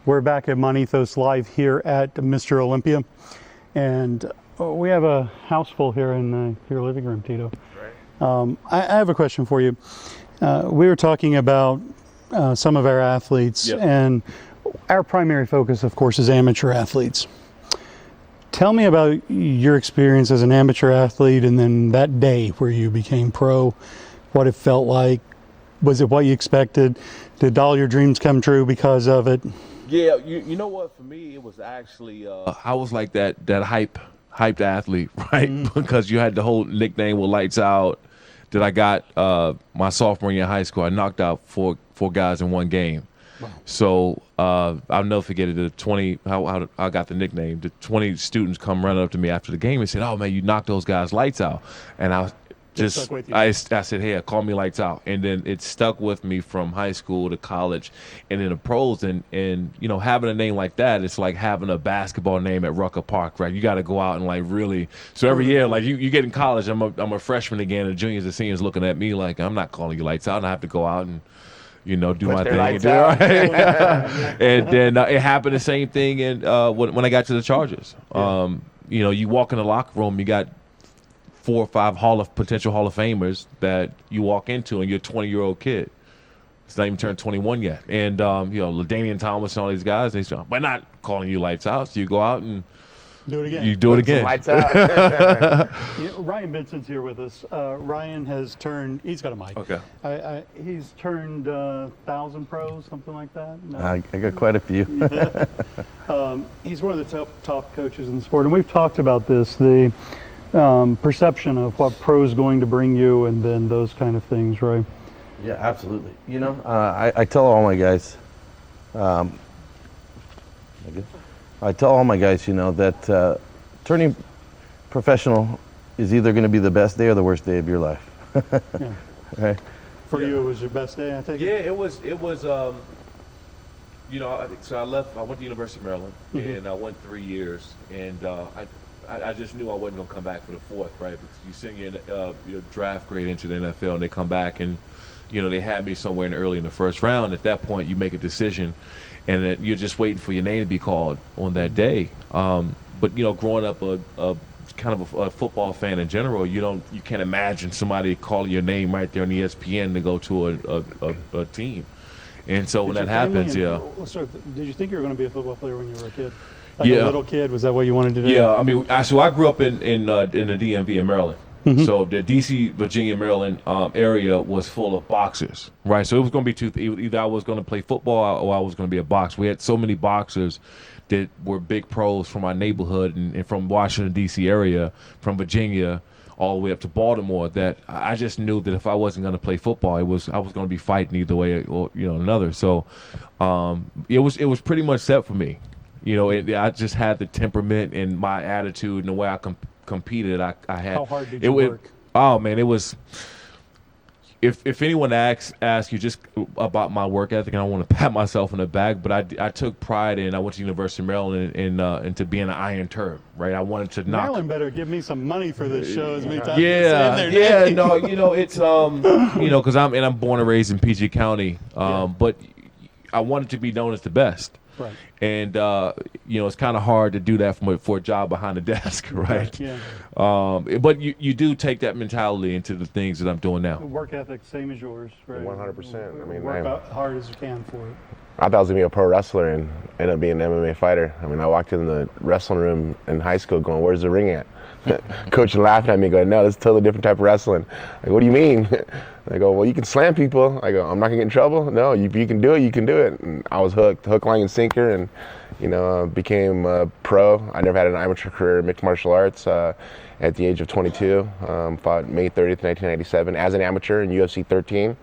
We're back at Mon Ethos Live here at Mr. Olympia, and we have a house full here in your living room, Tito. Right. I have a question for you. We were talking about some of our athletes, Yep. and our primary focus, of course, is amateur athletes. Tell me about your experience as an amateur athlete, and then that day where you became pro, what it felt like. Was it what you expected? Did all your dreams come true because of it? Yeah, you know what? For me, it was actually I was like that hyped athlete, right? Because you had the whole nickname with Lights Out that I got my sophomore year in high school. I knocked out four guys in one game. Wow. So I'll never forget it. How I got the nickname. The 20 students come running up to me after the game and said, "Oh man, you knocked those guys lights out," and I said, "Hey, call me Lights Out," and then it stuck with me from high school to college, and then the pros. And you know, having a name like that, it's like having a basketball name at Rucker Park, right? You got to go out and like really. So every year, like you get in college, I'm a freshman again, and juniors and seniors looking at me like I'm not calling you Lights Out, and I have to go out and, you know, do my thing. And then it happened the same thing. And when I got to the Chargers, you know, you walk in the locker room, you got 4 or 5 potential Hall of Famers that you walk into, and you're a 20-year-old kid. It's not even turned 21 yet. And, you know, LaDainian Thomas and all these guys, they say, "We're not calling you Lights Out." So you go out and do it again. You do it again. Lights Out. You know, Ryan Benson's here with us. Ryan has turned, he's got a mic. Okay. He's turned 1,000 pros, something like that. No? I got quite a few. He's one of the top coaches in the sport. And we've talked about this, the perception of what pro's going to bring you, and then those kind of things, right? Yeah, absolutely. You know, I tell all my guys, you know, that turning professional is either going to be the best day or the worst day of your life. Yeah. Right? For you, it was your best day, I think. Yeah, it was. You know, so I went to University of Maryland, and I went 3 years, and I just knew I wasn't going to come back for the fourth, right? Because you send your draft grade into the NFL, and they come back, and, you know, they had me somewhere early in the first round. At that point, you make a decision, and then you're just waiting for your name to be called on that day. But, you know, growing up a kind of a football fan in general, you can't imagine somebody calling your name right there on ESPN to go to a team. And so when that happens, did you think you were going to be a football player when you were a kid? Like Yeah. a little kid, was that what you wanted to do? Yeah, I mean, so I grew up in the DMV in Maryland. So the DC, Virginia, Maryland area was full of boxers, right? So it was going to be either I was going to play football or I was going to be a boxer. We had so many boxers that were big pros from our neighborhood and from Washington, D.C. area, from Virginia, all the way up to Baltimore, that I just knew that if I wasn't going to play football, I was going to be fighting either way or, you know, another. So it was pretty much set for me. You know, I just had the temperament and my attitude and the way I competed. I had. How hard did you work? Oh man, it was. If anyone asks you just about my work ethic, and I want to pat myself on the back, but I took pride in. I went to University of Maryland into being an Iron Term, right? I wanted to knock. Maryland better give me some money for this show as many times. Yeah. No, you know it's you know, because I'm born and raised in PG County, but I wanted to be known as the best. Right. And, you know, it's kind of hard to do that for a job behind a desk, right? Yeah. But you do take that mentality into the things that I'm doing now. Work ethic, same as yours, right? 100%. I mean, work out hard as you can for it. I thought I was going to be a pro wrestler and ended up being an MMA fighter. I mean, I walked in the wrestling room in high school going, "Where's the ring at?" Coach laughing at me going, "No, this is a totally different type of wrestling." Like, "What do you mean?" I go, "Well, you can slam people." I go, "I'm not going to get in trouble." "No, you can do it, you can do it." And I was hooked, hook, line, and sinker, and, you know, became a pro. I never had an amateur career in mixed martial arts. At the age of 22, fought May 30th, 1997 as an amateur in UFC 13.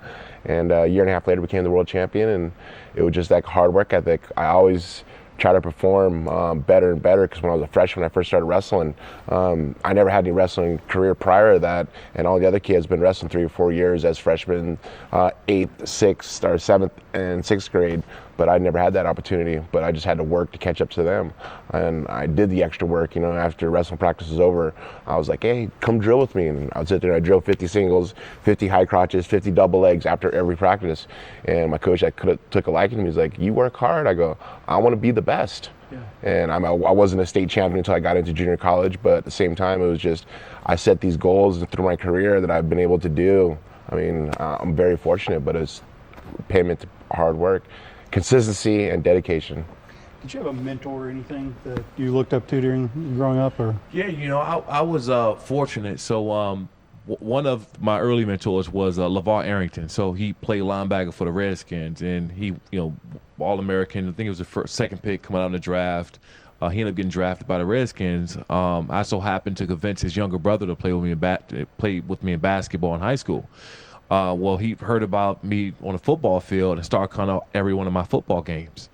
And a year and a half later became the world champion, and it was just that hard work ethic. I always try to perform better and better, because when I was a freshman, when I first started wrestling, I never had any wrestling career prior to that, and all the other kids been wrestling 3 or 4 years as freshmen, 8th, 6th, or 7th and 6th grade. but I never had that opportunity. But I just had to work to catch up to them, and I did the extra work. After wrestling practice was over, I was like, hey, come drill with me, and I would sit there and I drilled 50 singles, 50 high crotches, 50 double legs after every practice. And my coach, took a liking to me. He's like, you work hard. I go, I want to be the best. Yeah. And I wasn't a state champion until I got into junior college, but at the same time, it was just, I set these goals through my career that I've been able to do. I mean, I'm very fortunate, but it's payment to hard work, consistency, and dedication. Did you have a mentor or anything that you looked up to during growing up? Or Yeah, I was fortunate. So one of my early mentors was LeVar Arrington. So he played linebacker for the Redskins, and he, All-American. I think it was the second pick coming out in the draft. He ended up getting drafted by the Redskins. I so happened to convince his younger brother to play with me in basketball in high school. Well, he heard about me on the football field and started coming out every one of my football games.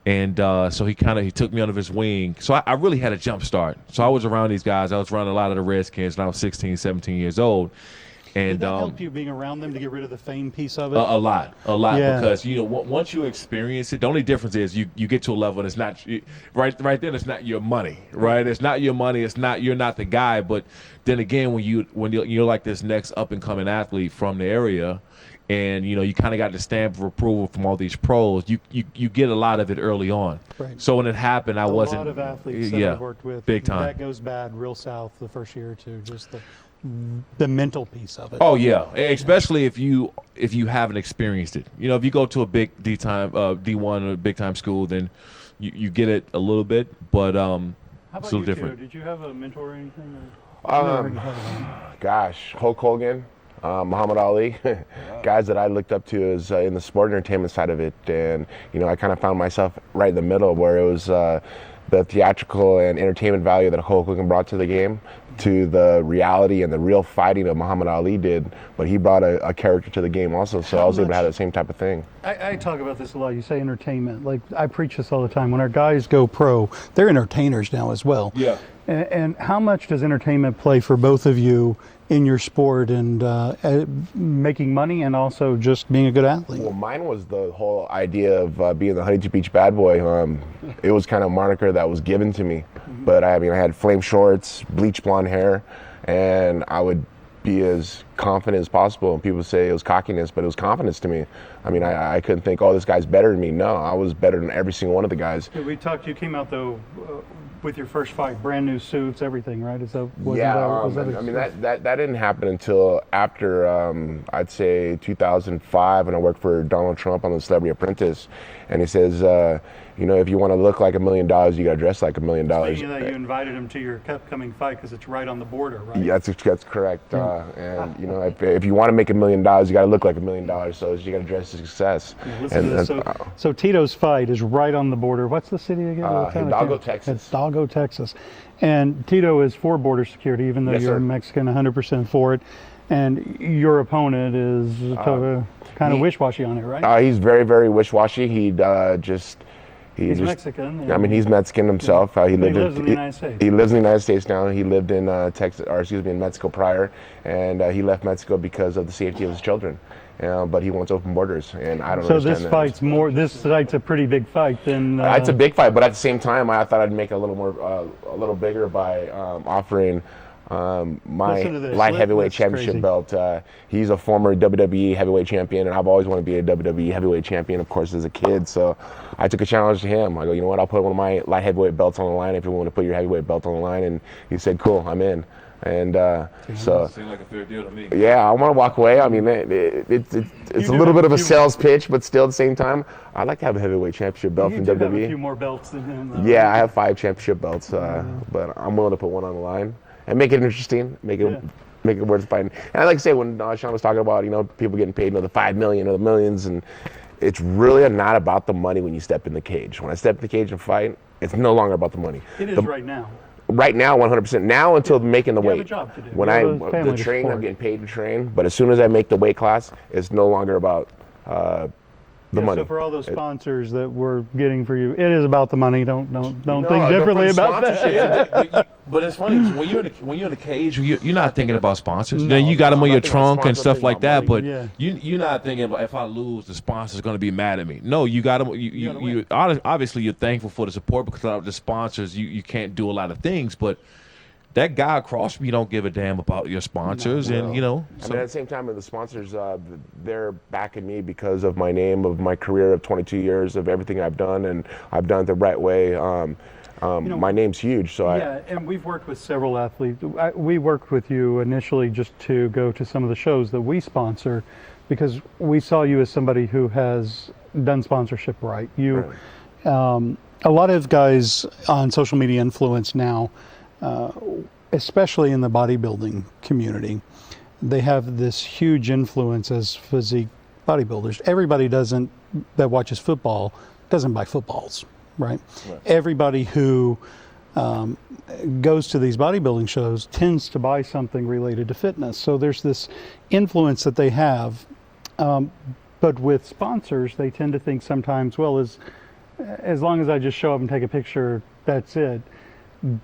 And so he took me under his wing. So I really had a jump start. So I was around these guys. I was around a lot of the Redskins when I was 16, 17 years old. And did that help you being around them to get rid of the fame piece of it? A lot, yeah. Because once you experience it, the only difference is you get to a level and it's not right then. It's not your money, right? It's not your money. It's not, you're not the guy. But then again, when you're like this next up and coming athlete from the area, and you kind of got the stamp of approval from all these pros, you get a lot of it early on. Right. So when it happened, I wasn't. A lot of athletes that I've worked with, big time. That goes bad real south the first year or two. Just the mental piece of it. Oh yeah, especially if you haven't experienced it. If you go to a big D1 or big time school, then you get it a little bit, but How about it's a little you different. Did you have a mentor or anything? Gosh, Hulk Hogan, Muhammad Ali, guys that I looked up to as in the sport entertainment side of it, and I kind of found myself right in the middle where it was the theatrical and entertainment value that Hulk Hogan brought to the game, to the reality and the real fighting that Muhammad Ali did, but he brought a character to the game also, so I was able to have that same type of thing. I talk about this a lot. You say entertainment. Like, I preach this all the time. When our guys go pro, they're entertainers now as well. Yeah. And how much does entertainment play for both of you in your sport and making money and also just being a good athlete? Well, mine was the whole idea of being the Huntington Beach bad boy. It was kind of a moniker that was given to me. But I had flame shorts, bleach blonde hair, and I would be as confident as possible. And people say it was cockiness, but it was confidence to me. I couldn't think, oh, this guy's better than me. No, I was better than every single one of the guys. Yeah, we talked, you came out though with your first fight, brand new suits, everything, right? That didn't happen until after I'd say 2005, when I worked for Donald Trump on The Celebrity Apprentice, and he says, if you want to look like $1 million, you got to dress like $1 million. Speaking of that, you invited him to your upcoming fight because it's right on the border, right? Yeah, that's correct. And if you want to make $1 million, you got to look like $1 million. So you got to dress to success. Yeah, so Tito's fight is right on the border. What's the city again? Hidalgo, Texas. Hidalgo, Texas. And Tito is for border security, even though you're Mexican, 100% for it. And your opponent is kind of wish-washy on it, right? He's very, very wish-washy. He's Mexican. He's Mexican himself. He lives in the United States. He lives in the United States now. He lived in in Mexico prior, and he left Mexico because of the safety of his children. But he wants open borders, and I don't understand that. This fight's a pretty big fight. It's a big fight, but at the same time, I thought I'd make it a little bigger by offering my light heavyweight championship belt. He's a former WWE heavyweight champion, and I've always wanted to be a WWE heavyweight champion, of course, as a kid. So I took a challenge to him. I go, you know what? I'll put one of my light heavyweight belts on the line if you want to put your heavyweight belt on the line. And he said, cool, I'm in. And so seemed like a fair deal to me. Yeah, I want to walk away. It's a little bit of a sales pitch, but still at the same time, I'd like to have a heavyweight championship belt from WWE. You have a few more belts than him. Yeah, I have 5 championship belts, but I'm willing to put one on the line and make it interesting, make it worth fighting. And I like to say, when Shawne was talking about people getting paid the $5 million or the millions, and it's really not about the money when you step in the cage. When I step in the cage and fight, it's no longer about the money. It is right now. Right now, 100%. Now until making the weight. You have a job to do. When the train, I'm getting paid to train. But as soon as I make the weight class, it's no longer about the money. So for all those sponsors that we're getting for you, it is about the money. Don't think I go differently for the about that. sponsorship. But it's funny when you're in the cage, you're not thinking about sponsors. Then you got them on your trunk and stuff like that. But you're not thinking about, if I lose, the sponsor's going to be mad at me. No, you got them. You obviously you're thankful for the support, because without the sponsors, you can't do a lot of things. But that guy across from you don't give a damn about your sponsors, and you know. I mean, at the same time, the sponsors, they're backing me because of my name, of my career of 22 years, of everything I've done, and I've done it the right way. My name's huge, so and we've worked with several athletes. We worked with you initially just to go to some of the shows that we sponsor, because we saw you as somebody who has done sponsorship right. A lot of guys on social media influence now, especially in the bodybuilding community, they have this huge influence as physique bodybuilders. Everybody that watches football doesn't buy footballs, right? Everybody who goes to these bodybuilding shows tends to buy something related to fitness. So there's this influence that they have. But with sponsors, they tend to think sometimes, well, as long as I just show up and take a picture, that's it.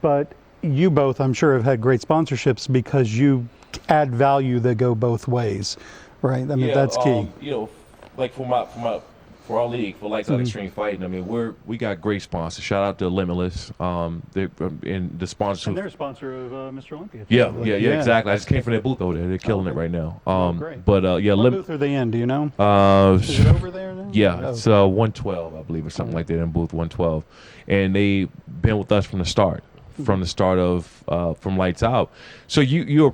But you both, I'm sure, have had great sponsorships because you add value that go both ways, right? I mean, that's key. You know, like for our league, for Lights Out Extreme Fighting, I mean, we got great sponsors. Shout out to Limitless, and the sponsors. And they're a sponsor of Mr. Olympia. Yeah, exactly. I just came from their booth over there. They're killing it right now. Great. But what booth are they in? Do you know? Is it over there now? Yeah, it's 112, I believe, or something like that, in booth 112, and they've been with us from the start. From Lights Out. So you're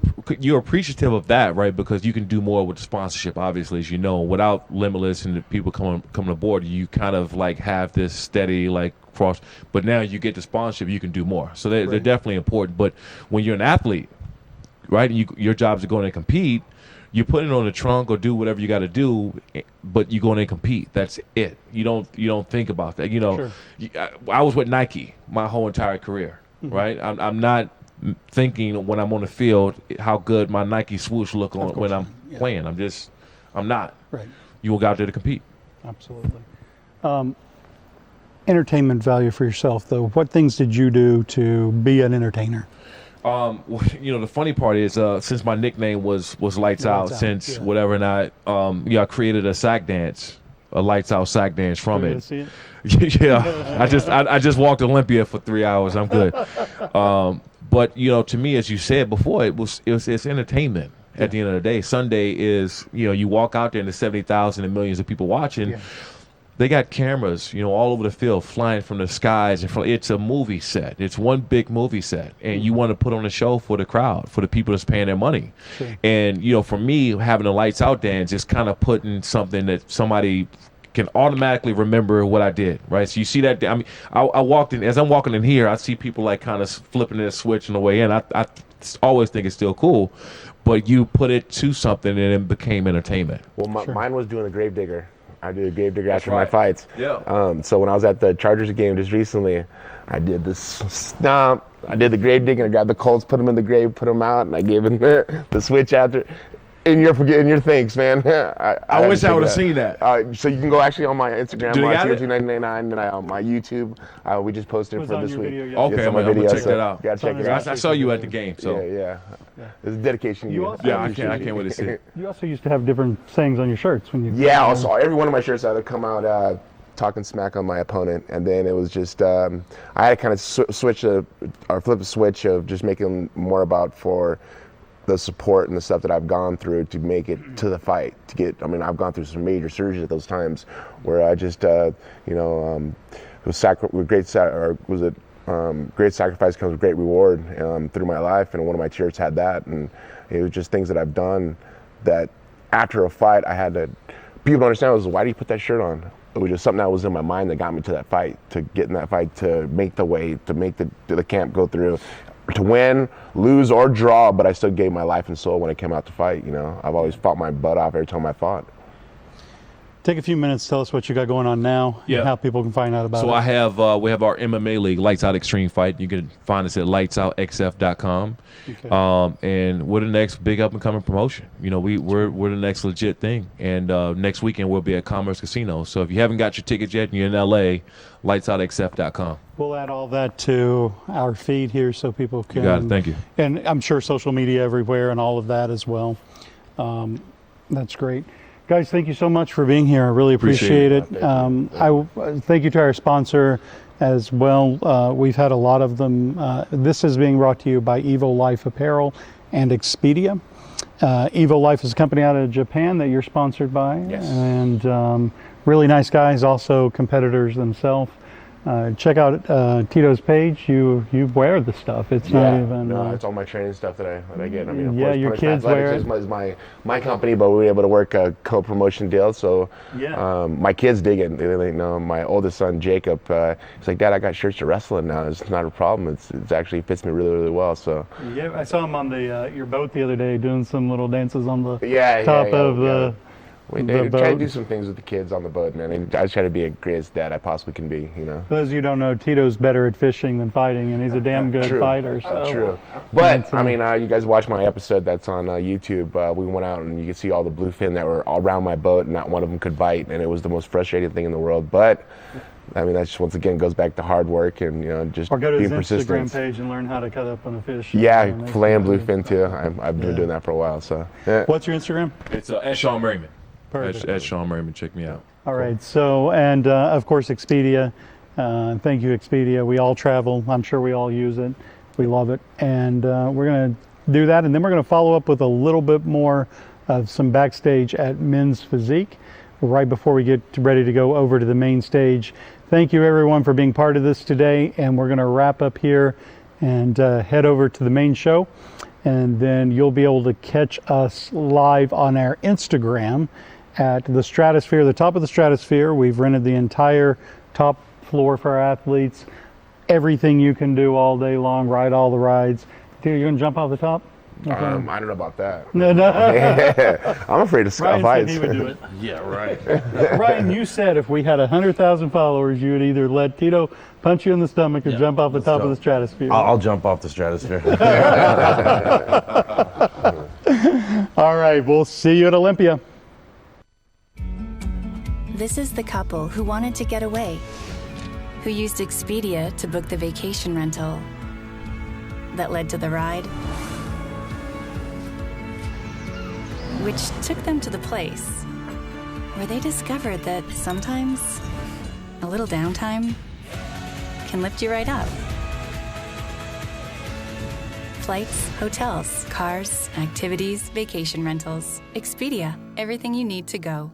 appreciative of that, right? Because you can do more with the sponsorship, obviously, as you know. Without Limitless and the people coming aboard, you kind of like have this steady like cross. But now you get the sponsorship, you can do more. So they're definitely important. But when you're an athlete, right, and your job is to go in and compete, you put it on the trunk or do whatever you got to do, but you go in and compete. That's it. You don't think about that. You know, I was with Nike my whole entire career. Right, I'm not thinking when I'm on the field how good my Nike swoosh look on when I'm playing. I'm not. Right. You will go out there to compete. Absolutely. Entertainment value for yourself, though. What things did you do to be an entertainer? You know, the funny part is since my nickname was Lights Out, since whatever, and I created a sack dance. A Lights Out sack dance from it. See it? Yeah, I just walked Olympia for 3 hours. I'm good. But you know, to me, as you said before, it's entertainment. At the end of the day, Sunday is, you know, you walk out there and there's 70,000 and millions of people watching. Yeah. They got cameras, you know, all over the field, flying from the skies. It's a movie set. It's one big movie set, and you want to put on a show for the crowd, for the people that's paying their money. Sure. And you know, for me, having a Lights Out dance is kind of putting something that somebody can automatically remember what I did, right? So you see that. I mean, I walked in, as I'm walking in here, I see people like kind of flipping their switch on the way in. I always think it's still cool, but you put it to something and it became entertainment. Well, mine was doing a Gravedigger. I did a Gravedigger after my fights. Yeah. So when I was at the Chargers game just recently, I did this stomp. I did the Gravedigger. I grabbed the Colts, put them in the grave, put them out, and I gave them the switch after. And you're forgetting your thanks, man. I wish I would have seen that. So you can go actually on my Instagram, Tito299, and on my YouTube. We just posted it for this week. Okay, I'm gonna check that out. Yeah, check it out. I saw you at the game, so yeah. It's a dedication to you. I can't wait to see it. You also used to have different sayings on your shirts when you. Yeah, also every one of my shirts either come out talking smack on my opponent, and then it was just I had to kind of flip a switch of just making more about for the support and the stuff that I've gone through to make it to the fight. I've gone through some major surgeries at those times where I just, it was great sacrifice comes with great reward through my life, and one of my shirts had that, and it was just things that I've done that after a fight I had to. People don't understand was why do you put that shirt on? It was just something that was in my mind that got me to that fight, to get in that fight, to make the way, to make the camp go through. To win, lose, or draw, but I still gave my life and soul when I came out to fight. You know, I've always fought my butt off every time I fought. Take a few minutes, tell us what you got going on now, Yeah. and how people can find out about So it. I have we have our MMA league, Lights Out Extreme Fight. You can find us at lightsoutxf.com. Okay. And we're the next big up and coming promotion. You know, we're the next legit thing. And next weekend we'll be at Commerce Casino. So if you haven't got your tickets yet and you're in LA, lightsoutxf.com. We'll add all that to our feed here so people can. You got it. Thank you. And I'm sure social media everywhere and all of that as well. That's great. Guys, thank you so much for being here. I really appreciate it. Thank you to our sponsor as well. We've had a lot of them. This is being brought to you by Evo Life Apparel and Expedia. Evo Life is a company out of Japan that you're sponsored by. Yes. And really nice guys, also competitors themselves. Check out Tito's page. You wear the stuff. It's not even. No, it's all my training stuff that I get. I mean, of Yeah, course, your Punch kids wear Athletics is my company, but we were able to work a co-promotion deal. So my kids dig it. They know my oldest son Jacob. He's like, Dad, I got shirts to wrestle in now. It's not a problem. It's actually fits me really, really well. So yeah, I saw him on the your boat the other day doing some little dances on the top of the. We try to do some things with the kids on the boat, man. And I just try to be a greatest dad I possibly can be, you know. For those of you who don't know, Tito's better at fishing than fighting, and he's a damn good fighter. So. True. But, I mean, you guys watch my episode that's on YouTube. We went out and you can see all the bluefin that were all around my boat, and not one of them could bite, and it was the most frustrating thing in the world. But, I mean, that just once again goes back to hard work and, you know, just or go to being his persistent. Instagram page and learn how to cut up on a fish. Yeah, fillet and bluefin too. I've been doing that for a while. So. Yeah. What's your Instagram? It's at Shawne Merriman. Perfect. At Shawne Merriman. Check me out. All right. So, and of course, Expedia. Thank you, Expedia. We all travel. I'm sure we all use it. We love it. And we're going to do that. And then we're going to follow up with a little bit more of some backstage at Men's Physique right before we get ready to go over to the main stage. Thank you, everyone, for being part of this today. And we're going to wrap up here and head over to the main show. And then you'll be able to catch us live on our Instagram at the Stratosphere, the top of the Stratosphere. We've rented the entire top floor for our athletes. Everything you can do all day long, ride all the rides. Dude, you gonna jump off the top? Okay. I don't know about that. No. I'm afraid of Ryan heights. said he would do it. Yeah, right. Ryan, you said if we had 100,000 followers, you would either let Tito punch you in the stomach or jump off the top of the Stratosphere. I'll jump off the Stratosphere. All right, we'll see you at Olympia. This is the couple who wanted to get away, who used Expedia to book the vacation rental that led to the ride, which took them to the place where they discovered that sometimes a little downtime can lift you right up. Flights, hotels, cars, activities, vacation rentals. Expedia, everything you need to go.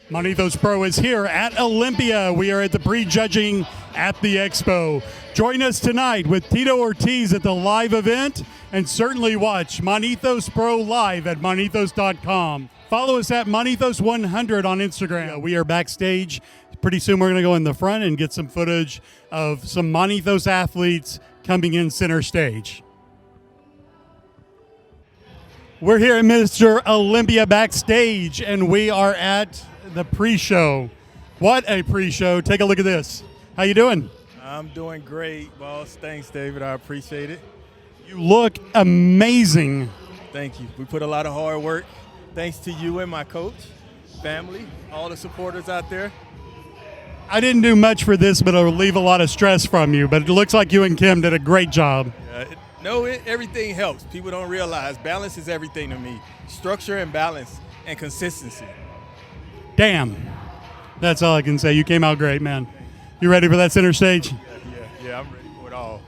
Mon Ethos Pro is here at Olympia. We are at the pre-judging at the Expo. Join us tonight with Tito Ortiz at the live event, and certainly watch Mon Ethos Pro live at monethos.com. Follow us at Mon Ethos 100 on Instagram. We are backstage. Pretty soon we're going to go in the front and get some footage of some Mon Ethos athletes coming in center stage. We're here at Mr. Olympia backstage, and we are at the pre-show. What a pre-show. Take a look at this. How you doing? I'm doing great, boss. Thanks, David. I appreciate it. You look amazing. Thank you. We put a lot of hard work. Thanks to you and my coach, family, all the supporters out there. I didn't do much for this, but it'll leave a lot of stress from you. But it looks like you and Kim did a great job. Everything helps. People don't realize balance is everything to me. Structure and balance and consistency. Damn. That's all I can say. You came out great, man. You ready for that center stage? Yeah, I'm ready for it all.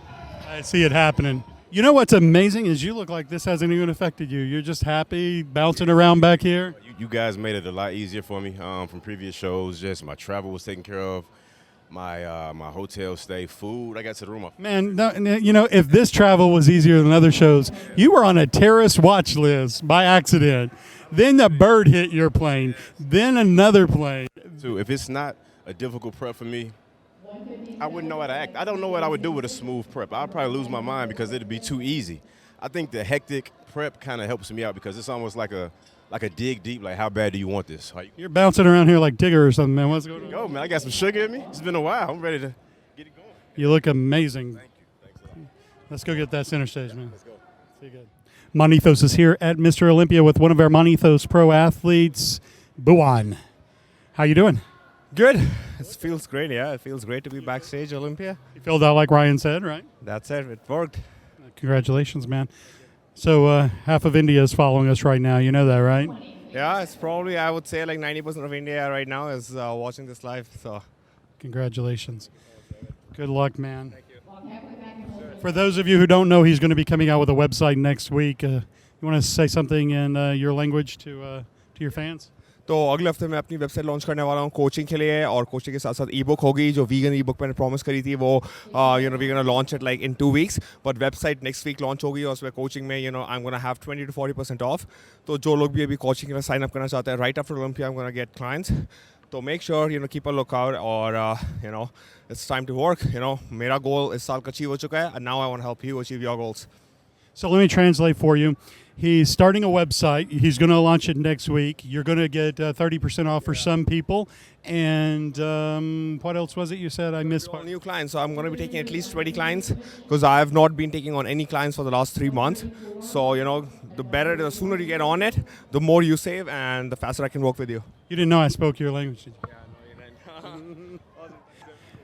I see it happening. You know what's amazing is you look like this hasn't even affected you. You're just happy, bouncing around back here. You guys made it a lot easier for me from previous shows. Just my travel was taken care of. My hotel stay, food. I got to the room. Man, no, you know, if this travel was easier than other shows, you were on a terrorist watch list by accident. Then the bird hit your plane. Then another plane. So if it's not a difficult prep for me, I wouldn't know how to act. I don't know what I would do with a smooth prep. I'd probably lose my mind because it'd be too easy. I think the hectic prep kind of helps me out because it's almost like a like a dig deep. Like, how bad do you want this? Like, You're bouncing around here like Tigger or something, man. What's going on? go, man. I got some sugar in me. It's been a while. I'm ready to get it going. You look amazing. Thank you. Thanks a lot. Let's go get that center stage, man. Let's go. See you good. Mon Ethos is here at Mr. Olympia with one of our Mon Ethos Pro athletes, Buwan. How you doing? Good. It feels great, yeah. It feels great to be backstage Olympia. You filled out like Ryan said, right? That's it. It worked. Congratulations, man. So half of India is following us right now. You know that, right? Yeah, it's probably, I would say, like 90% of India right now is watching this live. So, Congratulations. Good luck, man. Thank you. For those of you who don't know, he's going to be coming out with a website next week. You want to say something in your language to your fans? तो अगले हफ्ते मैं अपनी website launch करने वाला हूँ coaching के लिए और कोचिंग के साथ साथ ई बुक होगी जो वीगन ई बुक मैंने प्रॉमिस करी थी वो we gonna launch it like in 2 weeks but website next week launch होगी और उसमें कोचिंग में I M gonna have 20 to 40% off तो जो लोग भी अभी कोचिंग के लिए साइन अप करना चाहते हैं right after Olympia I am gonna get clients to make sure keep a look out और इट्स टाइम टू वर्क मेरा गोल इस साल का अचीव हो चुका है and now I want to help you achieve your goals. So let me translate for you. He's starting a website. He's going to launch it next week. You're going to get 30% off for some people. And what else was it you said? I missed All new clients. So I'm going to be taking at least 20 clients because I have not been taking on any clients for the last 3 months. So, the sooner you get on it, the more you save and the faster I can work with you. You didn't know I spoke your language, did you? Yeah, no, you didn't.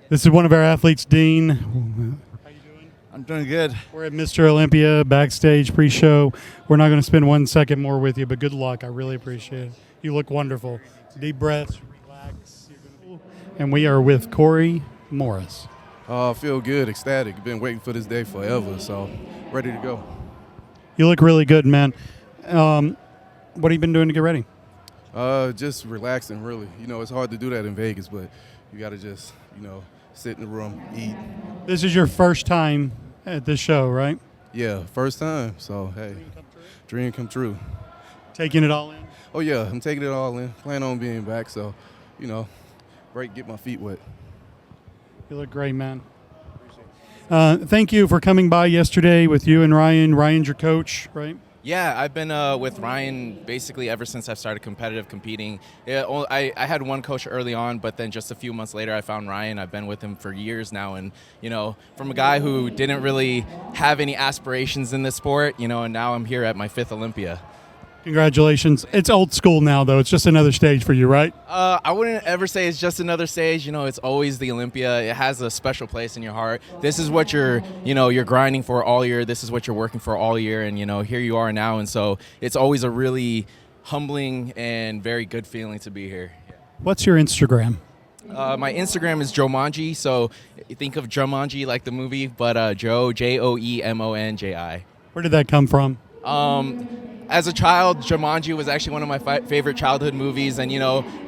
This is one of our athletes, Dean. I'm doing good. We're at Mr. Olympia backstage pre-show. We're not going to spend 1 second more with you, but good luck. I really appreciate it. You look wonderful. Deep breaths, relax. And we are with Corey Morris. I feel good, ecstatic. Been waiting for this day forever, so ready to go. You look really good, man. What have you been doing to get ready? Just relaxing, really. It's hard to do that in Vegas, but you got to just, sit in the room, eat. This is your first time at this show, right? Yeah, first time. So, hey, dream come true. Taking it all in? Oh, yeah, I'm taking it all in. Plan on being back, so, break, get my feet wet. You look great, man. Thank you for coming by yesterday with you and Ryan. Ryan's your coach, right? Yeah, I've been with Ryan basically ever since I've started competing. I had one coach early on, but then just a few months later I found Ryan. I've been with him for years now, and from a guy who didn't really have any aspirations in this sport, and now I'm here at my 5th Olympia. Congratulations. It's old school now, though. It's just another stage for you, right? I wouldn't ever say it's just another stage. It's always the Olympia. It has a special place in your heart. This is what you're grinding for all year. This is what you're working for all year. And, here you are now. And so it's always a really humbling and very good feeling to be here. What's your Instagram? My Instagram is Joemonji. So think of Jumanji like the movie, but Joe, Joemonji. Where did that come from? As a child, Jumanji was actually one of my favorite childhood movies. And,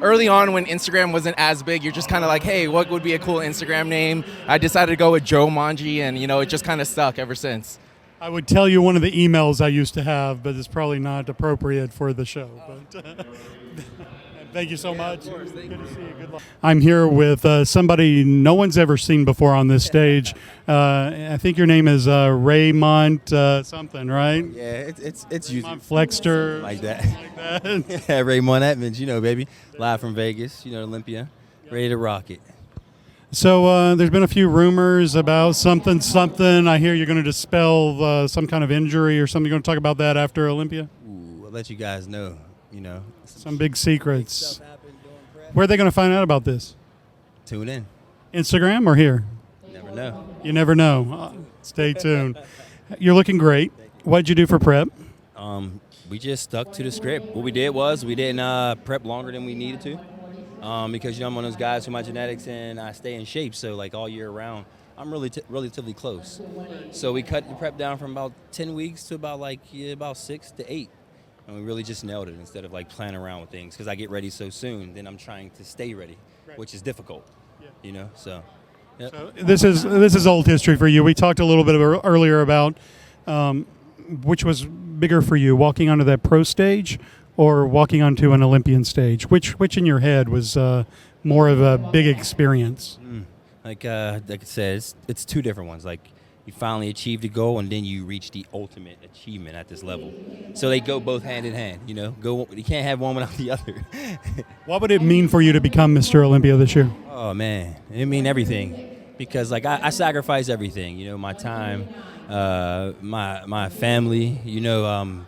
early on when Instagram wasn't as big, you're just kind of like, hey, what would be a cool Instagram name? I decided to go with Joemonji, and, it just kind of stuck ever since. I would tell you one of the emails I used to have, but it's probably not appropriate for the show. But thank you so much. Of course. Good to see you. Good luck. I'm here with somebody no one's ever seen before on this stage. I think your name is Raymond something, right? Yeah, it's usually Flexter. Like that. Like that. Yeah, Raymond Edmonds, baby. Live from Vegas, Olympia. Ready to rock it. So there's been a few rumors about something. I hear you're going to dispel some kind of injury or something. You're going to talk about that after Olympia? Ooh, I'll let you guys know, Some big secrets. Where are they going to find out about this? Tune in. Instagram or here? Never know. You never know. Stay tuned. You're looking great. What'd you do for prep? We just stuck to the script. What we did was we didn't prep longer than we needed to because I'm one of those guys who my genetics and I stay in shape. So like all year round, I'm really relatively close. So we cut the prep down from about 10 weeks to about 6 to 8. And we really just nailed it instead of playing around with things because I get ready so soon. Then I'm trying to stay ready, which is difficult, So, yep. So this is old history for you. We talked a little bit earlier about which was bigger for you, walking onto that pro stage or walking onto an Olympian stage. Which in your head was more of a big experience? Like I said, it's 2 different ones. you finally achieve the goal, and then you reach the ultimate achievement at this level. So they go both hand in hand, you know. You can't have one without the other. What would it mean for you to become Mr. Olympia this year? Oh man, it mean everything, because like I sacrifice everything, you know, my time, my family, you know,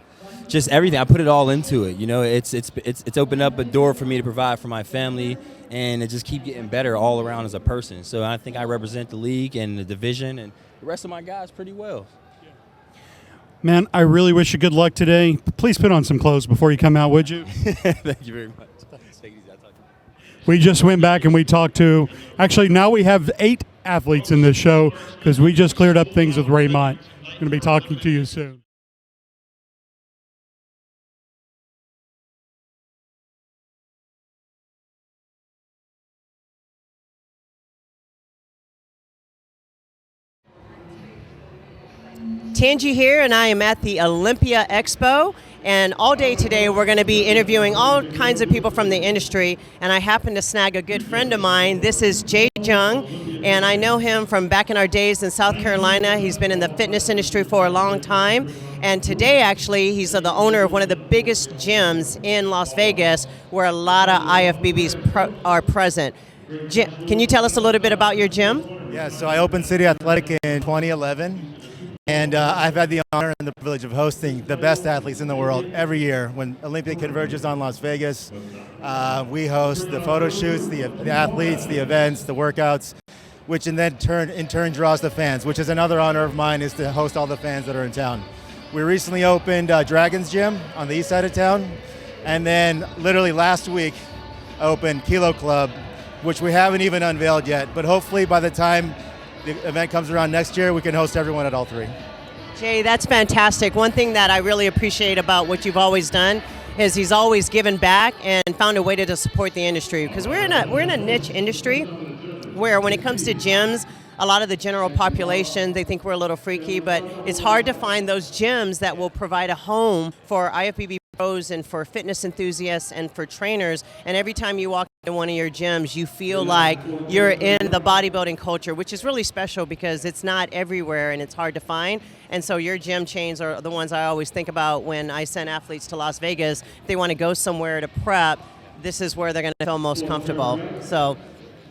just everything. I put it all into it, you know. It's opened up a door for me to provide for my family, and to just keep getting better all around as a person. So I think I represent the league and the division and the rest of my guys pretty well. Man, I really wish you good luck today. Please put on some clothes before you come out, would you? Thank you very much. We just went back and we talked to, actually now we have 8 athletes in this show because we just cleared up things with Ray Mott. Going to be talking to you soon. Tangi here, and I am at the Olympia Expo, and all day today we're going to be interviewing all kinds of people from the industry, and I happen to snag a good friend of mine. This is Jay Jung, and I know him from back in our days in South Carolina. He's been in the fitness industry for a long time, and today actually he's the owner of one of the biggest gyms in Las Vegas where a lot of IFBBs are present. Jim, can you tell us a little bit about your gym? Yeah, so I opened City Athletic in 2011. And I've had the honor and the privilege of hosting the best athletes in the world every year. When Olympia converges on Las Vegas, we host the photo shoots, the athletes, the events, the workouts, which in turn draws the fans, which is another honor of mine, is to host all the fans that are in town. We recently opened Dragon's Gym on the east side of town, and then literally last week opened Kilo Club, which we haven't even unveiled yet, but hopefully by the time the event comes around next year, we can host everyone at all 3. Jay, that's fantastic. One thing that I really appreciate about what you've always done is he's always given back and found a way to support the industry, because we're in a niche industry where when it comes to gyms, a lot of the general population, they think we're a little freaky, but it's hard to find those gyms that will provide a home for IFBB pros and for fitness enthusiasts and for trainers. And every time you walk into one of your gyms, you feel like you're in the bodybuilding culture, which is really special because it's not everywhere and it's hard to find. And so your gym chains are the ones I always think about when I send athletes to Las Vegas. If they want to go somewhere to prep, this is where they're going to feel most comfortable. So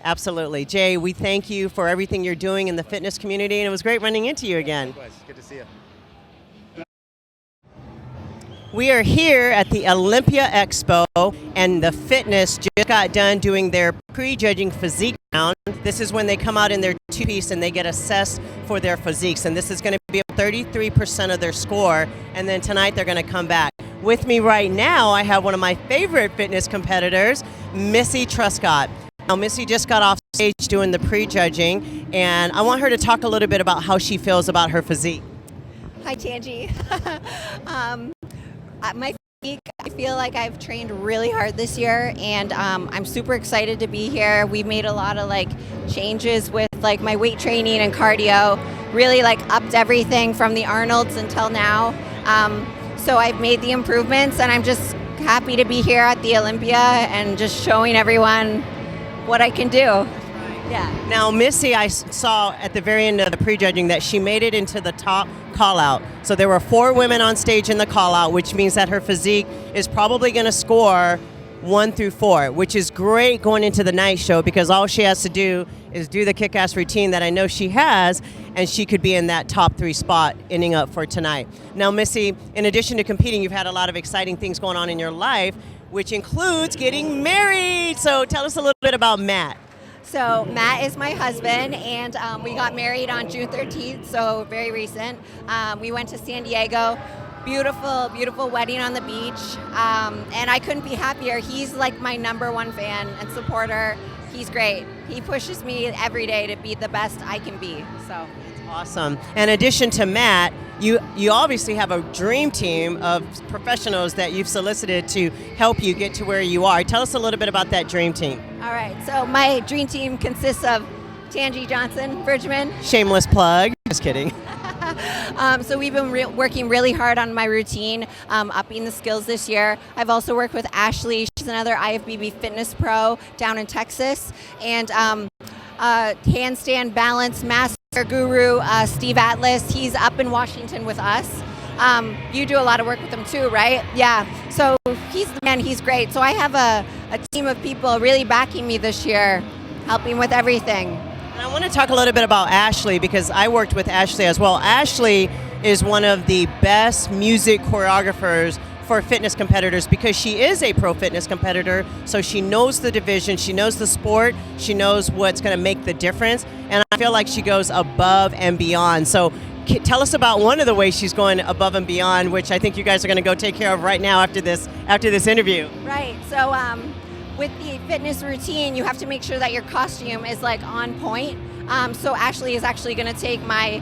absolutely. Jay, we thank you for everything you're doing in the fitness community, and it was great running into you again. Good to see you. We are here at the Olympia Expo, and the fitness just got done doing their pre-judging physique round. This is when they come out in their 2-piece and they get assessed for their physiques, and this is going to be 33% of their score, and then tonight they're going to come back. With me right now, I have one of my favorite fitness competitors, Missy Truscott. Now, Missy just got off stage doing the pre-judging, and I want her to talk a little bit about how she feels about her physique. Hi, Tangi. My physique, I feel like I've trained really hard this year, and I'm super excited to be here. We've made a lot of changes with my weight training and cardio, really upped everything from the Arnold's until now. So I've made the improvements, and I'm just happy to be here at the Olympia and just showing everyone what I can do. Yeah. Now, Missy, I saw at the very end of the prejudging that she made it into the top call-out. So there were 4 women on stage in the call-out, which means that her physique is probably going to score 1 through 4, which is great going into the night show because all she has to do is do the kick-ass routine that I know she has, and she could be in that top 3 spot ending up for tonight. Now, Missy, in addition to competing, you've had a lot of exciting things going on in your life, which includes getting married. So tell us a little bit about Matt. So Matt is my husband, and we got married on June 13th, so very recent. We went to San Diego. Beautiful, beautiful wedding on the beach, and I couldn't be happier. He's my #1 fan and supporter. He's great. He pushes me every day to be the best I can be. So awesome. In addition to Matt, you obviously have a dream team of professionals that you've solicited to help you get to where you are. Tell us a little bit about that dream team. All right. So my dream team consists of Tangi Johnson, Bridgman. Shameless plug. Just kidding. So we've been working really hard on my routine, upping the skills this year. I've also worked with Ashley. She's another IFBB fitness pro down in Texas. And handstand balance master guru, Steve Atlas. He's up in Washington with us. You do a lot of work with him too, right? Yeah. So he's the man. He's great. So I have a team of people really backing me this year, helping with everything. And I want to talk a little bit about Ashley because I worked with Ashley as well. Ashley is one of the best music choreographers for fitness competitors because she is a pro fitness competitor, so she knows the division, she knows the sport, she knows what's going to make the difference, and I feel like she goes above and beyond. So tell us about one of the ways she's going above and beyond, which I think you guys are going to go take care of right now after this interview. Right. So with the fitness routine, you have to make sure that your costume is like on point. So Ashley is actually going to take my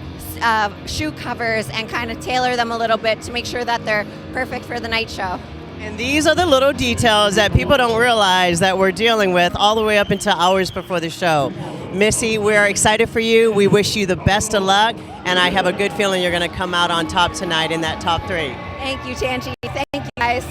shoe covers and kind of tailor them a little bit to make sure that they're perfect for the night show. And these are the little details that people don't realize that we're dealing with all the way up until hours before the show. Missy, we're excited for you. We wish you the best of luck, and I have a good feeling you're going to come out on top tonight in that top 3. Thank you, Tanji. Thank you, guys.